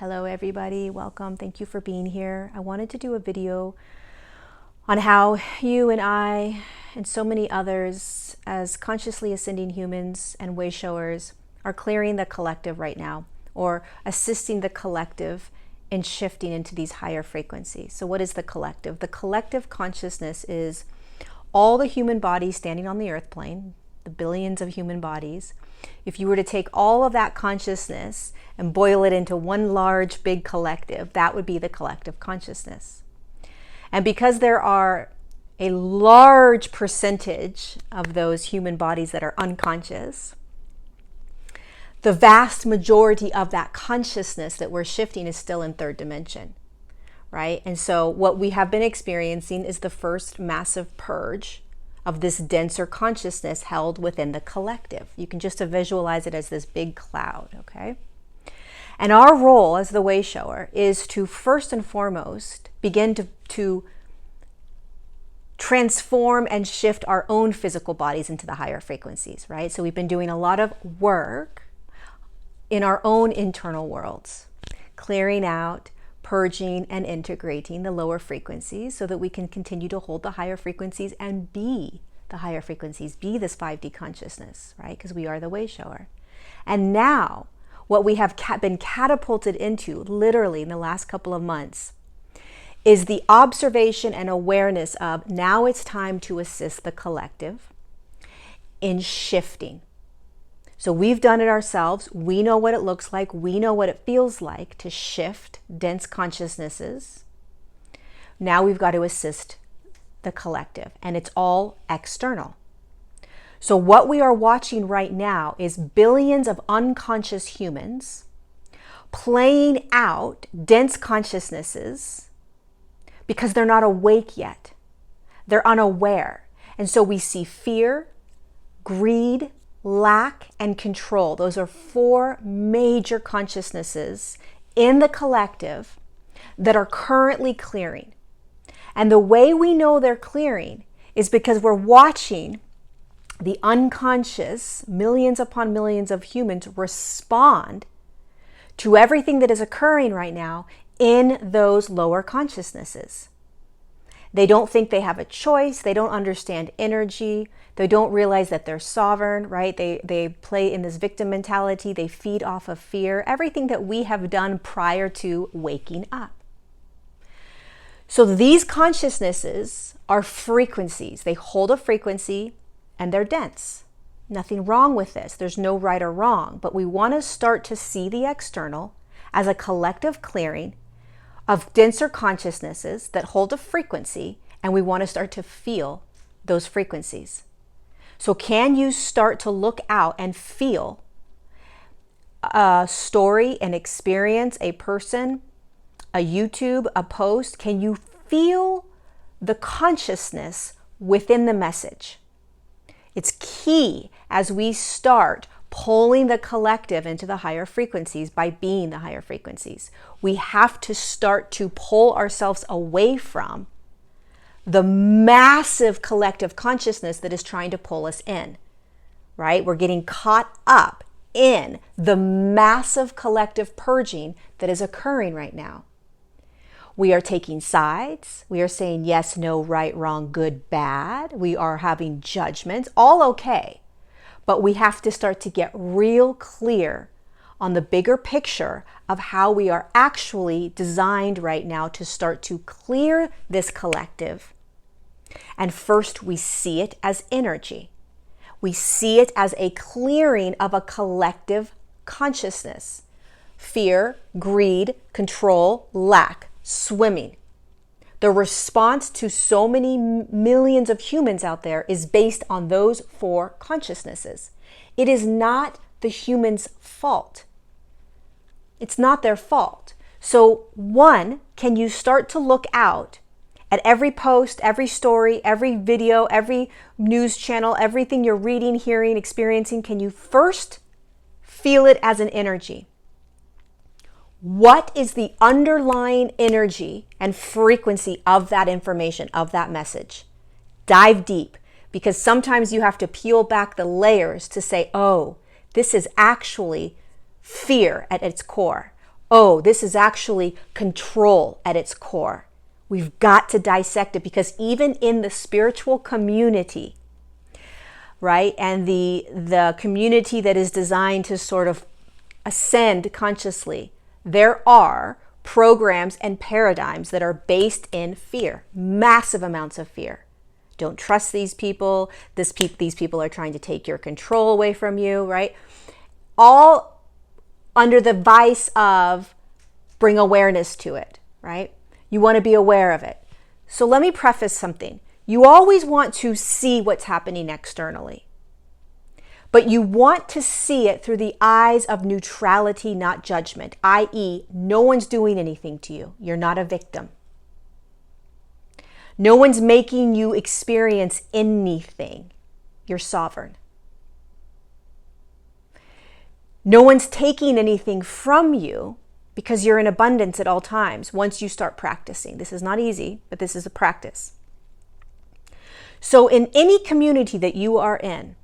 Hello everybody, welcome. Thank you for being here. I wanted to do a video on how you and I and so many others as consciously ascending humans and way showers are clearing the collective right now, or assisting the collective in shifting into these higher frequencies. So what is the collective? The collective consciousness is all the human bodies standing on the earth plane, the billions of human bodies. If you were to take all of that consciousness and boil it into one large big collective, that would be the collective consciousness. And because there are a large percentage of those human bodies that are unconscious, the vast majority of that consciousness that we're shifting is still in third dimension, right? And so what we have been experiencing is the first massive purge of this denser consciousness held within the collective. You can just visualize it as this big cloud, okay? And our role as the way shower is to first and foremost begin to transform and shift our own physical bodies into the higher frequencies, right? So we've been doing a lot of work in our own internal worlds, clearing out, purging and integrating the lower frequencies so that we can continue to hold the higher frequencies and be the higher frequencies, be this 5D consciousness, right? Because we are the way shower. And now what we have been catapulted into literally in the last couple of months is the observation and awareness of now it's time to assist the collective in shifting. So we've done it ourselves. We know what it looks like. We know what it feels like to shift dense consciousnesses. Now we've got to assist the collective, and it's all external. So what we are watching right now is billions of unconscious humans playing out dense consciousnesses because they're not awake yet. They're unaware. And so we see fear, greed, lack, and control. Those are four major consciousnesses in the collective that are currently clearing. And the way we know they're clearing is because we're watching the unconscious, millions upon millions of humans respond to everything that is occurring right now in those lower consciousnesses. They don't think they have a choice. They don't understand energy. They don't realize that they're sovereign, right? They play in this victim mentality. They feed off of fear, everything that we have done prior to waking up. So these consciousnesses are frequencies. They hold a frequency and they're dense. Nothing wrong with this. There's no right or wrong, but we want to start to see the external as a collective clearing of denser consciousnesses that hold a frequency, and we want to start to feel those frequencies. So can you start to look out and feel a story, an experience, a person, a YouTube, a post? Can you feel the consciousness within the message? It's key as we start pulling the collective into the higher frequencies by being the higher frequencies. We have to start to pull ourselves away from the massive collective consciousness that is trying to pull us in, right? We're getting caught up in the massive collective purging that is occurring right now. We are taking sides. We are saying yes, no, right, wrong, good, bad. We are having judgments, all okay. But we have to start to get real clear on the bigger picture of how we are actually designed right now to start to clear this collective. And first, we see it as energy. We see it as a clearing of a collective consciousness. Fear, greed, control, lack, swimming. The response to so many millions of humans out there is based on those four consciousnesses. It is not the humans' fault. It's not their fault. So one, can you start to look out at every post, every story, every video, every news channel, everything you're reading, hearing, experiencing? Can you first feel it as an energy? What is the underlying energy and frequency of that information, of that message? Dive deep, because sometimes you have to peel back the layers to say, oh, this is actually fear at its core. oh, this is actually control at its core. We've got to dissect it, because even in the spiritual community, right, and the community that is designed to sort of ascend consciously, there are programs and paradigms that are based in fear, massive amounts of fear. Don't trust these people. These people are trying to take your control away from you, right? All under the vice of bring awareness to it, right? You want to be aware of it. So let me preface something. You always want to see what's happening externally, but you want to see it through the eyes of neutrality, not judgment, i.e., no one's doing anything to you. You're not a victim. No one's making you experience anything. You're sovereign. No one's taking anything from you, because you're in abundance at all times once you start practicing. This is not easy, but this is a practice. So in any community that you are in,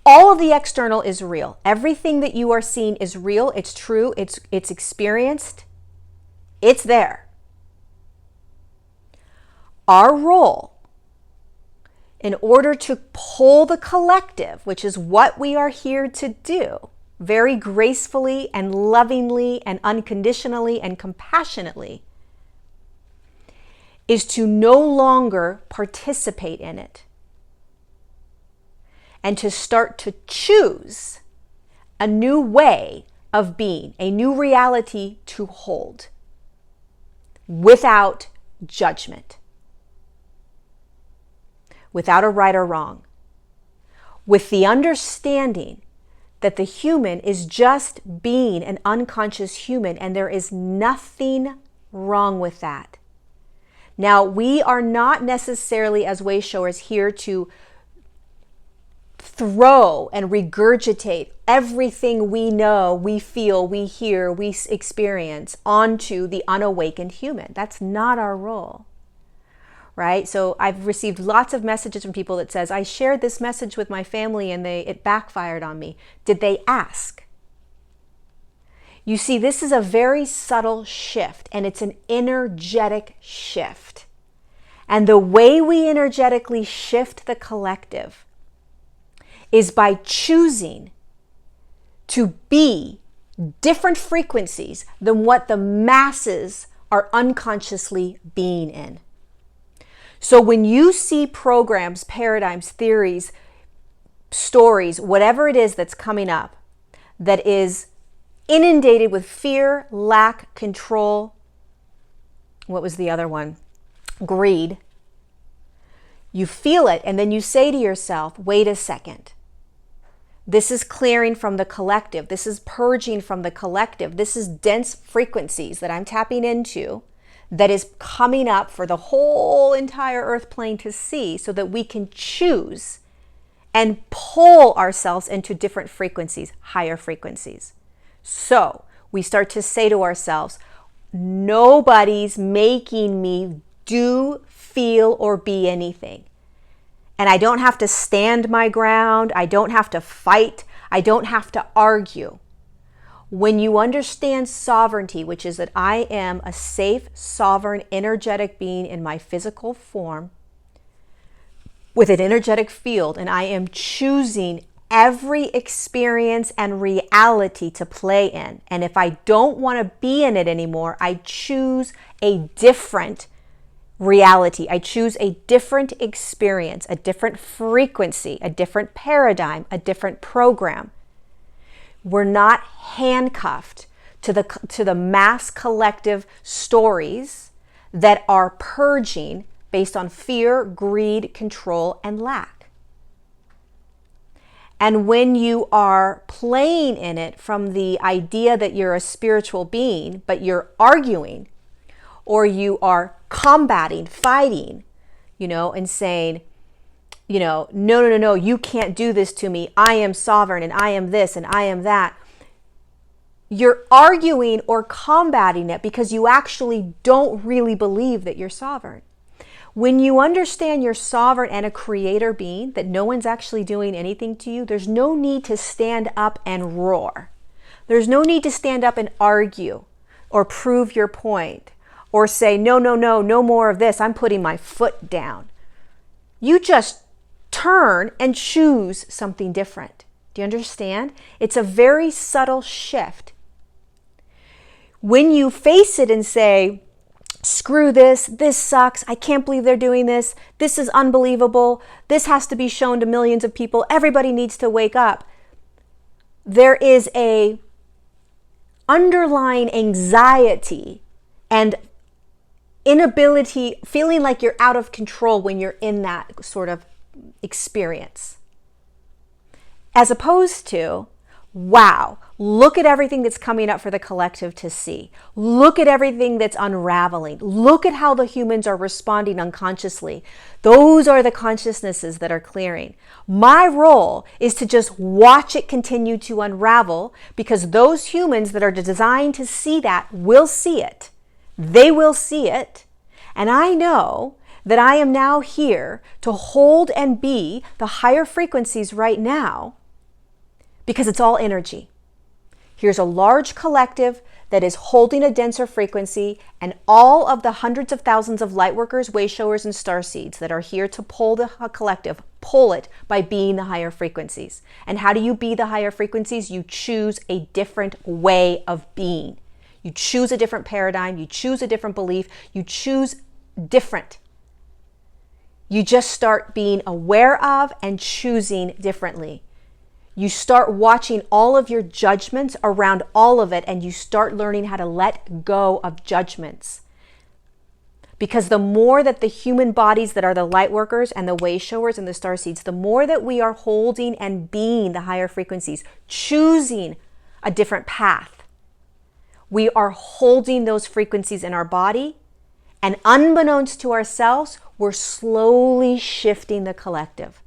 all of the external is real. Everything that you are seeing is real. It's true. It's experienced. It's there. Our role, in order to pull the collective, which is what we are here to do, very gracefully and lovingly and unconditionally and compassionately, is to no longer participate in it, and to start to choose a new way of being, a new reality to hold without judgment, without a right or wrong, with the understanding that the human is just being an unconscious human, and there is nothing wrong with that. Now, we are not necessarily, as way showers, here to throw and regurgitate everything we know, we feel, we hear, we experience onto the unawakened human. That's not our role. Right? So I've received lots of messages from people that says, I shared this message with my family and it backfired on me. Did they ask? You see, this is a very subtle shift, and it's an energetic shift. And the way we energetically shift the collective is by choosing to be different frequencies than what the masses are unconsciously being in. So when you see programs, paradigms, theories, stories, whatever it is that's coming up, that is inundated with fear, lack, control, what was the other one? Greed. You feel it, and then you say to yourself, wait a second. This is clearing from the collective. This is purging from the collective. This is dense frequencies that I'm tapping into, that is coming up for the whole entire earth plane to see, so that we can choose and pull ourselves into different frequencies, higher frequencies. So we start to say to ourselves, nobody's making me do, feel, or be anything. And I don't have to stand my ground. I don't have to fight. I don't have to argue. When you understand sovereignty, which is that I am a safe, sovereign, energetic being in my physical form with an energetic field, and I am choosing every experience and reality to play in. And if I don't want to be in it anymore, I choose a different reality. I choose a different experience, a different frequency, a different paradigm, a different program. We're not handcuffed to the mass collective stories that are purging based on fear, greed, control, and lack. And when you are playing in it from the idea that you're a spiritual being, but you're arguing, or you are combating, fighting, and saying, no, you can't do this to me. I am sovereign, and I am this, and I am that. You're arguing or combating it because you actually don't really believe that you're sovereign. When you understand you're sovereign and a creator being, that no one's actually doing anything to you, there's no need to stand up and roar. There's no need to stand up and argue or prove your point or say, no, no, no, no more of this. I'm putting my foot down. You just turn and choose something different. Do you understand? It's a very subtle shift. When you face it and say, screw this, this sucks, I can't believe they're doing this is unbelievable, this has to be shown to millions of people, everybody needs to wake up. There is a underlying anxiety and inability, feeling like you're out of control when you're in that sort of experience. As opposed to, wow, look at everything that's coming up for the collective to see. Look at everything that's unraveling. Look at how the humans are responding unconsciously. Those are the consciousnesses that are clearing. My role is to just watch it continue to unravel, because those humans that are designed to see that will see it. They will see it. And I know that I am now here to hold and be the higher frequencies right now, because it's all energy. Here's a large collective that is holding a denser frequency, and all of the hundreds of thousands of light workers, way showers, and star seeds that are here to pull the collective, pull it by being the higher frequencies. And how do you be the higher frequencies? You choose a different way of being. You choose a different paradigm. You choose a different belief. You choose different. You just start being aware of and choosing differently. You start watching all of your judgments around all of it, and you start learning how to let go of judgments. Because the more that the human bodies that are the light workers and the way showers and the star seeds, the more that we are holding and being the higher frequencies, choosing a different path, we are holding those frequencies in our body, and unbeknownst to ourselves, we're slowly shifting the collective.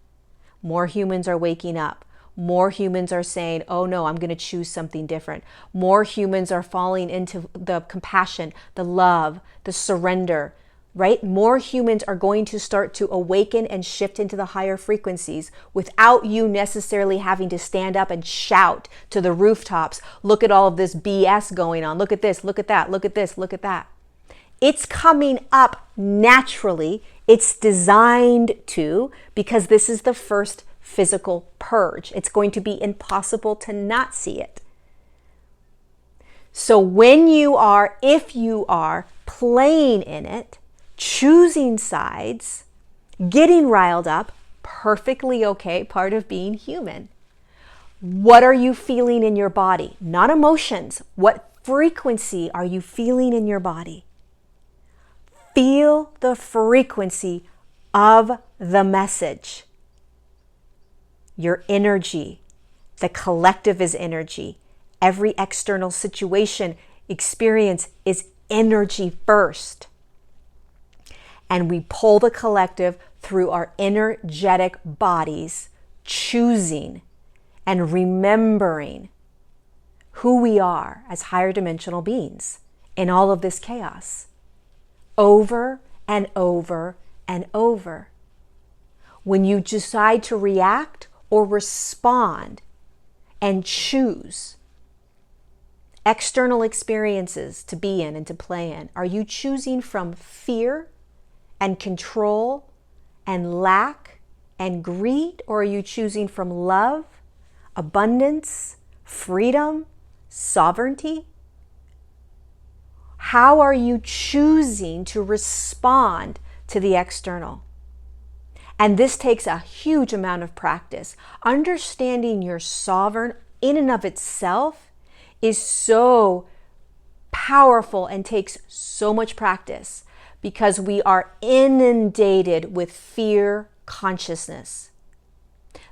More humans are waking up. More humans are saying, oh no, I'm going to choose something different. More humans are falling into the compassion, the love, the surrender, right? More humans are going to start to awaken and shift into the higher frequencies without you necessarily having to stand up and shout to the rooftops, look at all of this BS going on. Look at this, look at that, look at this, look at that. It's coming up naturally. It's designed to, because this is the first physical purge. It's going to be impossible to not see it. So when you are, if you are playing in it, choosing sides, getting riled up, perfectly okay, part of being human. What are you feeling in your body? Not emotions. What frequency are you feeling in your body? Feel the frequency of the message. Your energy. The collective is energy. Every external situation, experience is energy first. And we pull the collective through our energetic bodies, choosing and remembering who we are as higher dimensional beings in all of this chaos. Over and over and over. When you decide to react or respond and choose external experiences to be in and to play in, are you choosing from fear and control and lack and greed, or are you choosing from love, abundance, freedom, sovereignty? How are you choosing to respond to the external? And this takes a huge amount of practice. Understanding you're sovereign in and of itself is so powerful and takes so much practice, because we are inundated with fear consciousness.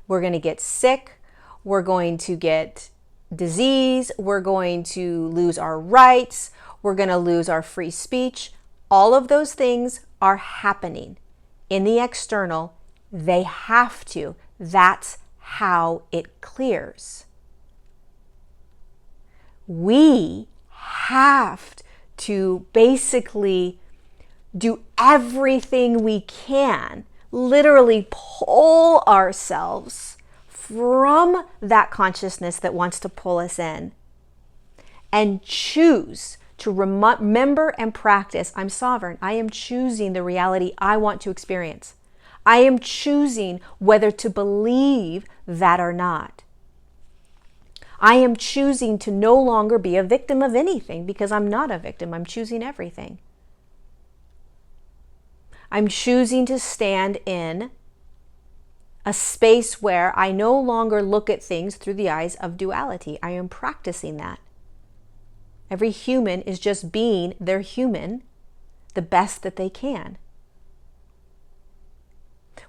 We're going to get sick. We're going to get disease. We're going to lose our rights. We're going to lose our free speech. All of those things are happening in the external. They have to. That's how it clears. We have to basically do everything we can, literally pull ourselves from that consciousness that wants to pull us in and choose to remember and practice, I'm sovereign. I am choosing the reality I want to experience. I am choosing whether to believe that or not. I am choosing to no longer be a victim of anything because I'm not a victim. I'm choosing everything. I'm choosing to stand in a space where I no longer look at things through the eyes of duality. I am practicing that. Every human is just being their human the best that they can.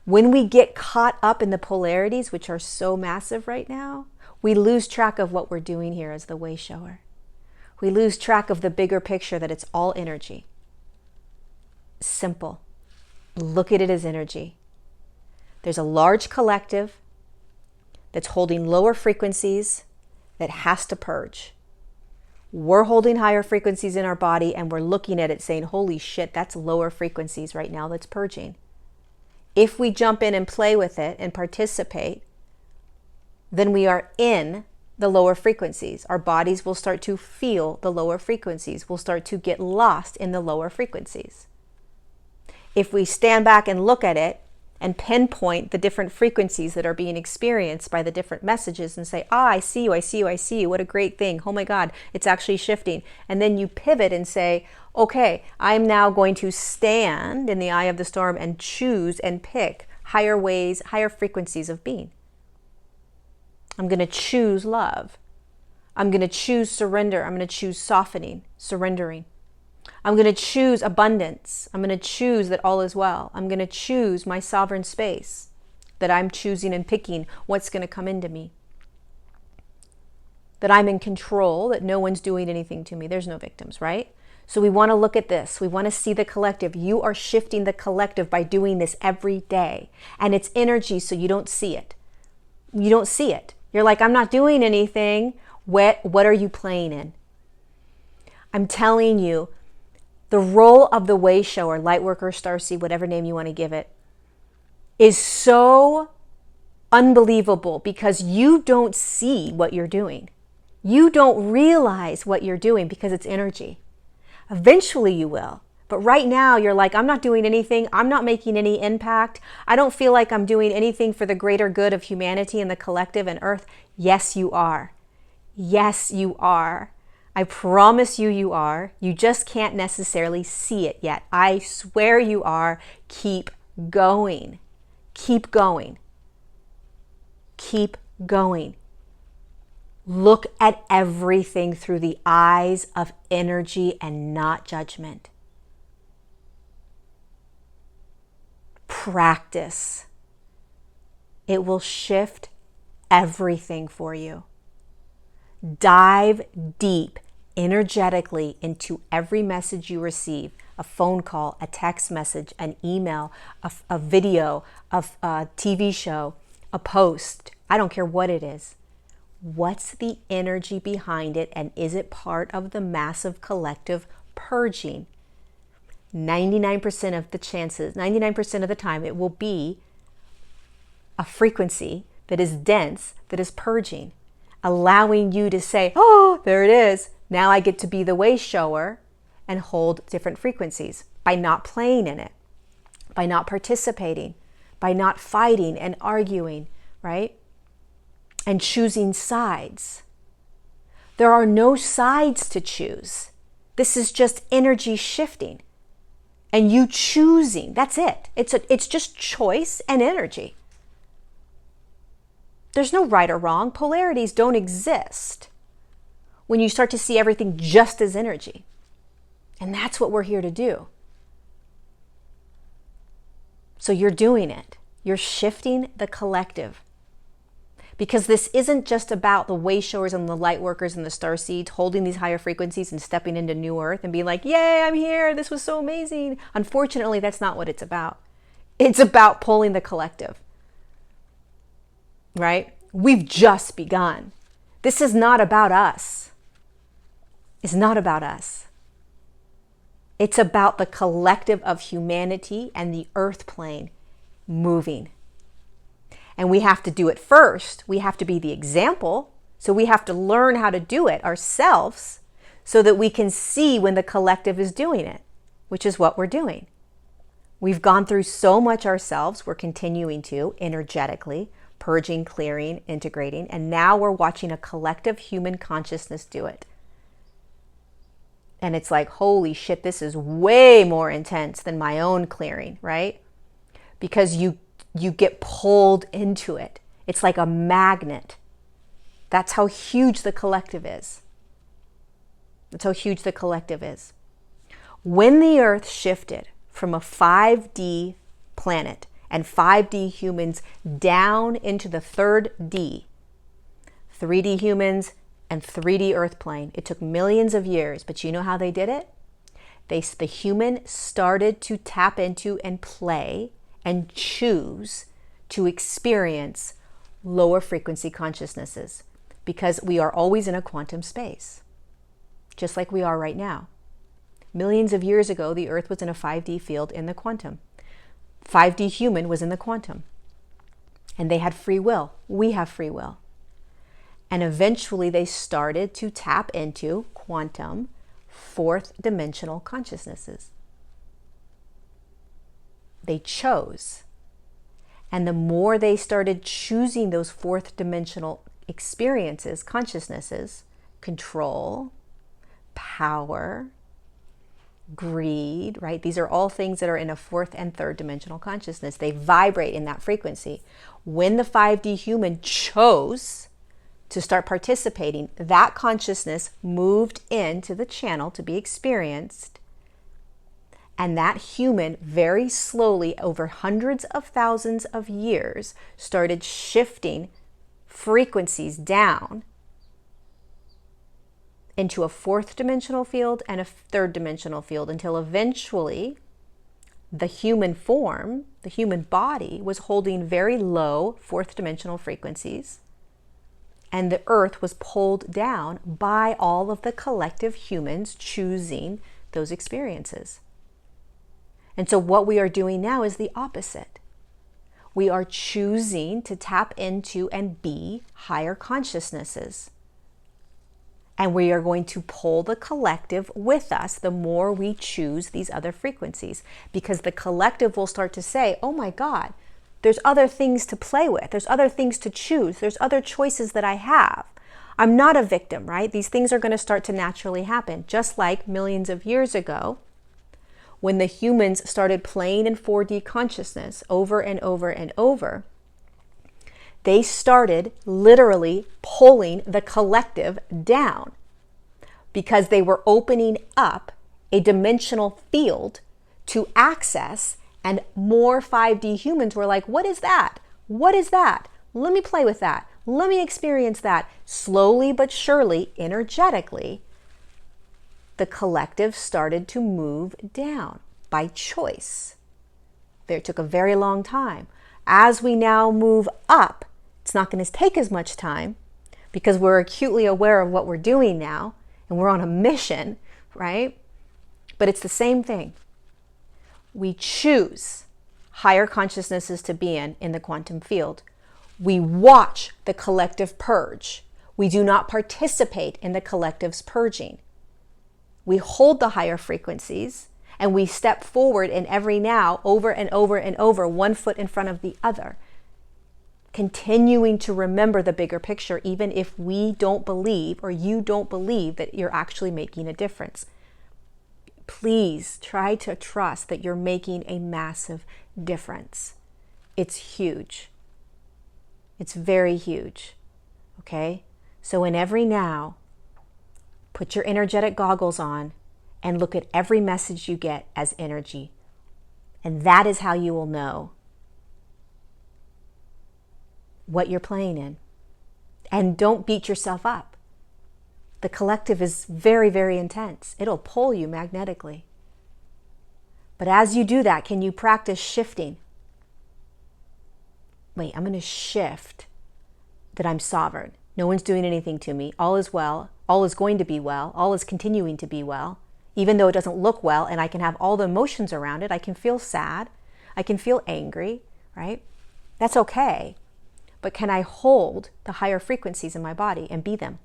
When we get caught up in the polarities, which are so massive right now, we lose track of what we're doing here as the way shower. We lose track of the bigger picture that it's all energy. Simple. Look at it as energy. There's a large collective that's holding lower frequencies that has to purge. We're holding higher frequencies in our body and we're looking at it saying, holy shit, that's lower frequencies right now that's purging. If we jump in and play with it and participate, then we are in the lower frequencies. Our bodies will start to feel the lower frequencies. We'll start to get lost in the lower frequencies. If we stand back and look at it and pinpoint the different frequencies that are being experienced by the different messages and say, I see you, I see you, I see you. What a great thing. Oh my God, it's actually shifting. And then you pivot and say, okay, I'm now going to stand in the eye of the storm and choose and pick higher ways, higher frequencies of being. I'm going to choose love. I'm going to choose surrender. I'm going to choose softening, surrendering. I'm going to choose abundance. I'm going to choose that all is well. I'm going to choose my sovereign space, that I'm choosing and picking what's going to come into me. That I'm in control, that no one's doing anything to me. There's no victims, right? So we want to look at this. We want to see the collective. You are shifting the collective by doing this every day. And it's energy, so you don't see it. You don't see it. You're like, I'm not doing anything. What are you playing in? I'm telling you, the role of the way shower, light worker, starseed, whatever name you want to give it, is so unbelievable because you don't see what you're doing. You don't realize what you're doing because it's energy. Eventually you will. But right now you're like, I'm not doing anything. I'm not making any impact. I don't feel like I'm doing anything for the greater good of humanity and the collective and earth. Yes, you are. Yes, you are. I promise you, you are. You just can't necessarily see it yet. I swear you are. Keep going. Keep going. Keep going. Look at everything through the eyes of energy and not judgment. Practice. It will shift everything for you. Dive deep energetically into every message you receive, a phone call, a text message, an email, a video, a TV show, a post. I don't care what it is. What's the energy behind it, and is it part of the massive collective purging? 99% of the chances, 99% of the time, it will be a frequency that is dense, that is purging, allowing you to say, oh, there it is. Now I get to be the way shower and hold different frequencies by not playing in it, by not participating, by not fighting and arguing, right? And choosing sides. There are no sides to choose. This is just energy shifting and you choosing. That's it. It's just choice and energy. There's no right or wrong. Polarities don't exist when you start to see everything just as energy. And that's what we're here to do. So you're doing it. You're shifting the collective. Because this isn't just about the way showers and the light workers and the starseeds holding these higher frequencies and stepping into new earth and being like, yay, I'm here. This was so amazing. Unfortunately, that's not what it's about. It's about pulling the collective. Right? We've just begun. This is not about us. It's not about us. It's about the collective of humanity and the earth plane moving. And we have to do it first. We have to be the example. So we have to learn how to do it ourselves. so that we can see when the collective is doing it, which is what we're doing. We've gone through so much ourselves, we're continuing to, energetically, purging, clearing, integrating, and now we're watching a collective human consciousness do it. And it's like, holy shit, this is way more intense than my own clearing, right? Because you get pulled into it. It's like a magnet. That's how huge the collective is. That's how huge the collective is. When the Earth shifted from a 5D planet and 5D humans down into the 3D, 3D humans and 3D Earth plane, it took millions of years, but you know how they did it? The human started to tap into and play and choose to experience lower frequency consciousnesses, because we are always in a quantum space, just like we are right now. Millions of years ago, the Earth was in a 5D field in the quantum. 5D human was in the quantum. And they had free will. We have free will. And eventually they started to tap into quantum, fourth dimensional consciousnesses. They chose. And the more they started choosing those fourth dimensional experiences, consciousnesses, control, power, greed, right? These are all things that are in a fourth and third dimensional consciousness. They vibrate in that frequency. When the 5D human chose to start participating, that consciousness moved into the channel to be experienced. And that human very slowly, over hundreds of thousands of years, started shifting frequencies down into a fourth dimensional field and a third dimensional field, until eventually the human form, the human body, was holding very low fourth dimensional frequencies, and the Earth was pulled down by all of the collective humans choosing those experiences. And so what we are doing now is the opposite. We are choosing to tap into and be higher consciousnesses. And we are going to pull the collective with us the more we choose these other frequencies, because the collective will start to say, oh my God, there's other things to play with. There's other things to choose. There's other choices that I have. I'm not a victim, right? These things are going to start to naturally happen. Just like millions of years ago, when the humans started playing in 4D consciousness over and over and over, they started literally pulling the collective down, because they were opening up a dimensional field to access, and more 5D humans were like, what is that? What is that? Let me play with that. Let me experience that. Slowly but surely, energetically, the collective started to move down by choice. It took a very long time. As we now move up, it's not going to take as much time, because we're acutely aware of what we're doing now, and we're on a mission, right? But it's the same thing. We choose higher consciousnesses to be in the quantum field. We watch the collective purge. We do not participate in the collective's purging. We hold the higher frequencies, and we step forward in every now, over and over and over, one foot in front of the other, continuing to remember the bigger picture, even if we don't believe, or you don't believe, that you're actually making a difference. Please try to trust that you're making a massive difference. It's huge. It's very huge. Okay? So in every now, put your energetic goggles on and look at every message you get as energy. And that is how you will know what you're playing in. And don't beat yourself up. The collective is very, very intense. It'll pull you magnetically. But as you do that, can you practice shifting? Wait, I'm going to shift that I'm sovereign. No one's doing anything to me. All is well. All is going to be well. All is continuing to be well. Even though it doesn't look well, and I can have all the emotions around it. I can feel sad. I can feel angry, right? That's okay. But can I hold the higher frequencies in my body and be them?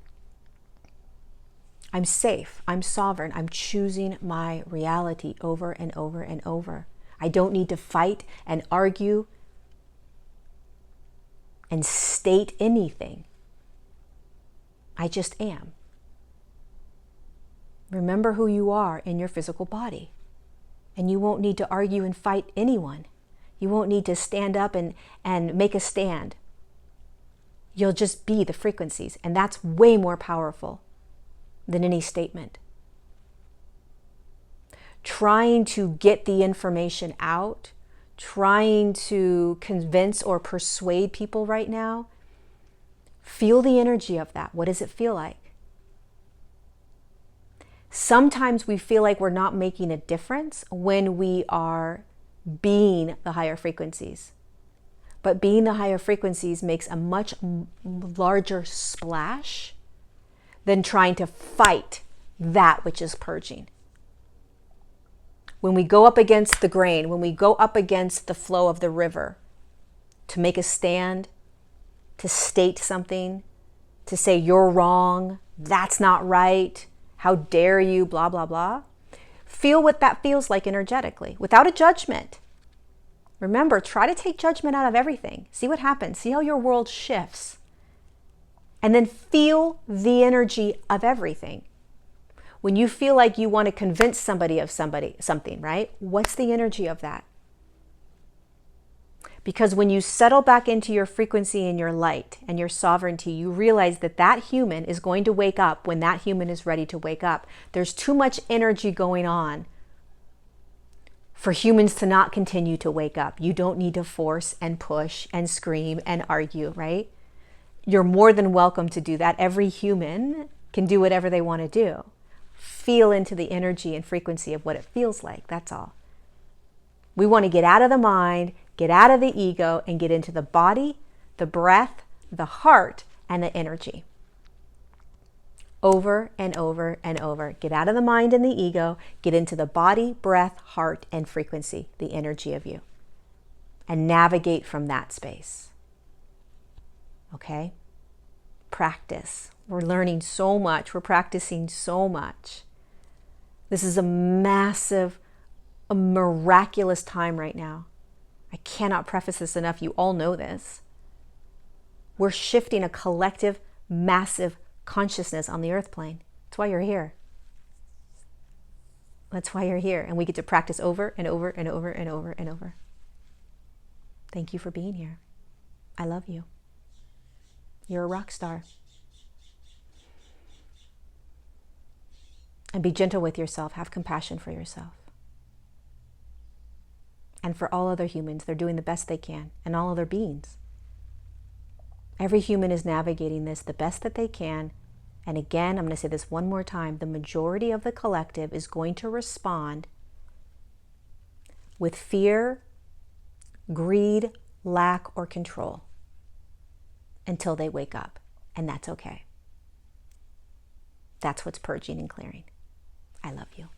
I'm safe. I'm sovereign. I'm choosing my reality over and over and over. I don't need to fight and argue and state anything. I just am. Remember who you are in your physical body. And you won't need to argue and fight anyone. You won't need to stand up and make a stand. You'll just be the frequencies. And that's way more powerful than any statement. Trying to get the information out, trying to convince or persuade people right now, feel the energy of that. What does it feel like? Sometimes we feel like we're not making a difference when we are being the higher frequencies. But being the higher frequencies makes a much larger splash than trying to fight that which is purging. When we go up against the grain, when we go up against the flow of the river to make a stand, to state something, to say you're wrong, that's not right, how dare you, blah, blah, blah. Feel what that feels like energetically, without a judgment. Remember, try to take judgment out of everything. See what happens. See how your world shifts. And then feel the energy of everything. When you feel like you want to convince somebody of something, right? What's the energy of that? Because when you settle back into your frequency and your light and your sovereignty, you realize that that human is going to wake up when that human is ready to wake up. There's too much energy going on for humans to not continue to wake up. You don't need to force and push and scream and argue, right? You're more than welcome to do that. Every human can do whatever they want to do. Feel into the energy and frequency of what it feels like. That's all. We want to get out of the mind, get out of the ego, and get into the body, the breath, the heart, and the energy. Over and over and over. Get out of the mind and the ego, get into the body, breath, heart, and frequency, the energy of you. And navigate from that space. Okay? Practice. We're learning so much. We're practicing so much. This is a massive, a miraculous time right now. I cannot preface this enough. You all know this. We're shifting a collective, massive consciousness on the earth plane. That's why you're here. That's why you're here. And we get to practice over and over and over and over and over. Thank you for being here. I love you. You're a rock star. And be gentle with yourself. Have compassion for yourself. And for all other humans, they're doing the best they can. And all other beings. Every human is navigating this the best that they can. And again, I'm going to say this one more time. The majority of the collective is going to respond with fear, greed, lack, or control until they wake up. And that's okay. That's what's purging and clearing. I love you.